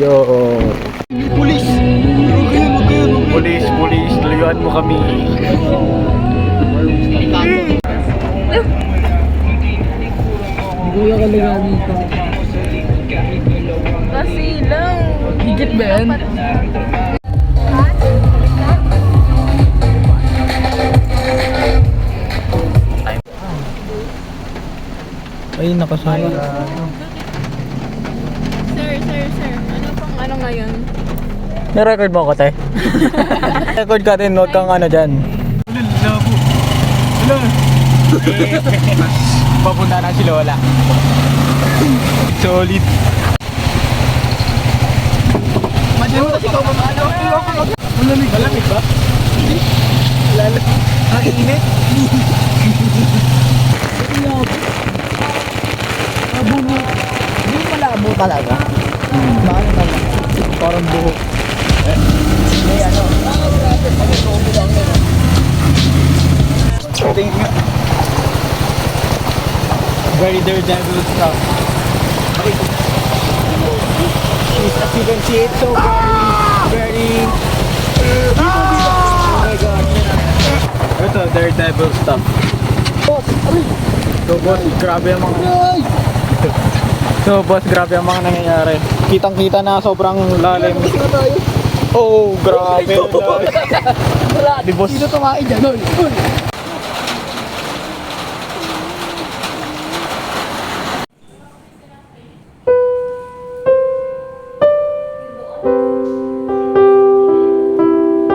Yo. Pulis! Pulis, pulis, layuan mo kami. Kuya ka lang dito. Kasi lang. Higit ba yan? Ay, nakasaya. Sir. Ano pang ano ngayon? Na-record mo ko, te? Record ka din, huwag kang ano dyan. Labo. Hello. Papunta na si Lola. Solid. Madyan mo kasi ikaw mamalo. Malamig. Malamig ba? Lalat. Ang init. Mabuno. Hindi malabo talaga. Bakit naman? Parang buhok. May ano. Tingin nga. Very daredevil stuff. As you can see, it's so very... Oh my god. Ito, daredevil stuff. So boss, grabe ang mga... So boss, grabe ang mga nangyayari. Kitang-kita na sobrang lalim. Oh, grabe. Wala. Di boss. Sino tumain dyan?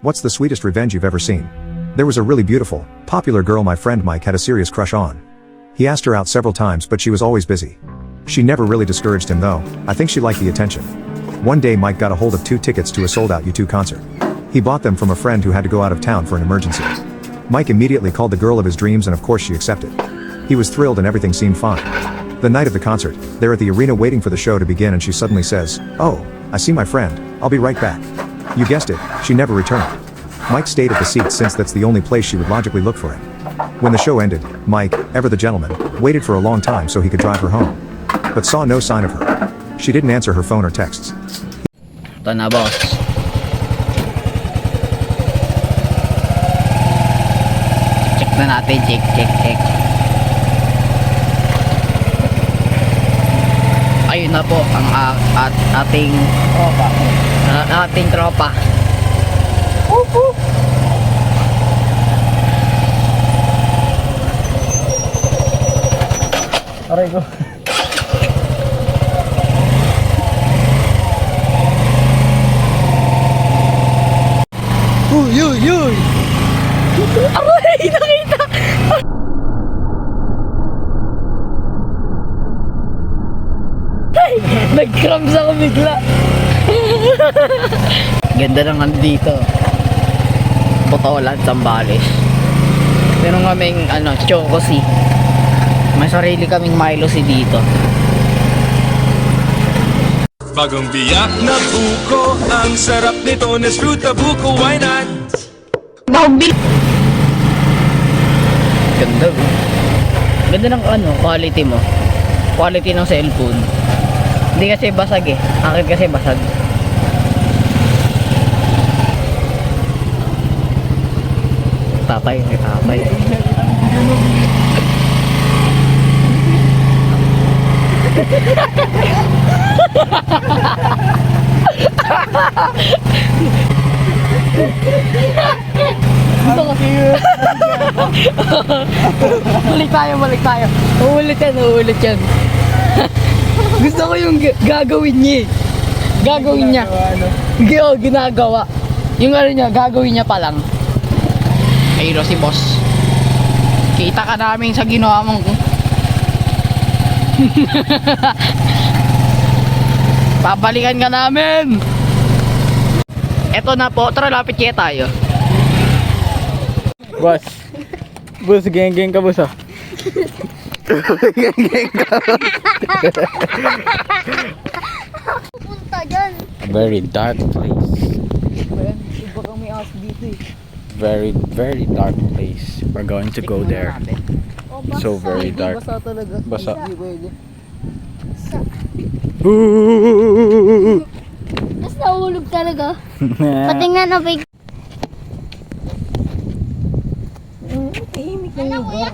What's the sweetest revenge you've ever seen? There was a really beautiful, popular girl my friend Mike had a serious crush on. He asked her out several times but she was always busy. She never really discouraged him though, I think she liked the attention. One day Mike got a hold of 2 tickets to a sold-out U2 concert. He bought them from a friend who had to go out of town for an emergency. Mike immediately called the girl of his dreams and of course she accepted. He was thrilled and everything seemed fine. The night of the concert, they're at the arena waiting for the show to begin and she suddenly says, "Oh, I see my friend, I'll be right back." You guessed it, she never returned. Mike stayed at the seat since that's the only place she would logically look for him. When the show ended, Mike, ever the gentleman, waited for a long time so he could drive her home. But saw no sign of her. She didn't answer her phone or texts. Ito na, boss. Check na natin. Check. Ayun na po ang ating tropa. Ating tropa. Aray ko. Uy! Aray! Nakita! Ay! Nag-cramps ako bigla. Ganda ng andito. Botolan, Zambales. Meron kaming Chocosi. May sarili kaming Milo si dito. Bagong biyak na buko, ang sarap nito, Nesfruta buko, why not? Ganda. Ganda ng quality mo. Quality ng cellphone. Hindi kasi basag eh. Akin kasi basag. Tatay. Balik tayo. Uulit yan. Gusto ko yung gagawin niya. Gagawin niya. Ginagawa. Yung niya, gagawin niya pa lang. Ayun si boss. Kita ka namin sa ginawa mong babalikan ka namin. Eto na po, tara lapit kaya tayo. Boss, Boss, geng-geng ka boss ah. Geng-geng ka. Punta dyan. A very dark place. Baka may as dito eh. Very, very dark place. We're going to go there. So very dark. Basa talaga. Basa. Hindi pwede. Tapos nahulog talaga. Patingnan na big. Tahimik na lugar.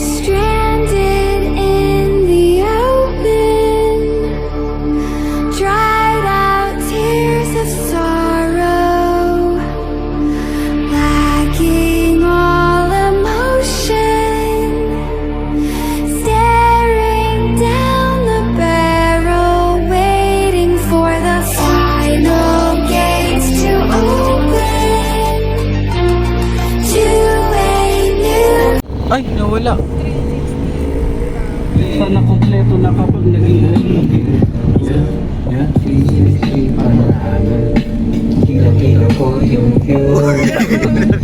Stranded in the open, dried out tears of sorrow, lacking all emotion, staring down the barrel, waiting for the final gates to open to a new. Ay, nawala. Sana kompleto na kapag naging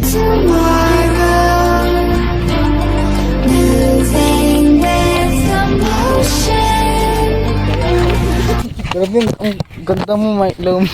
Tomorrow, moving with emotion. Grabe, ang ganda mo, Mike Lom.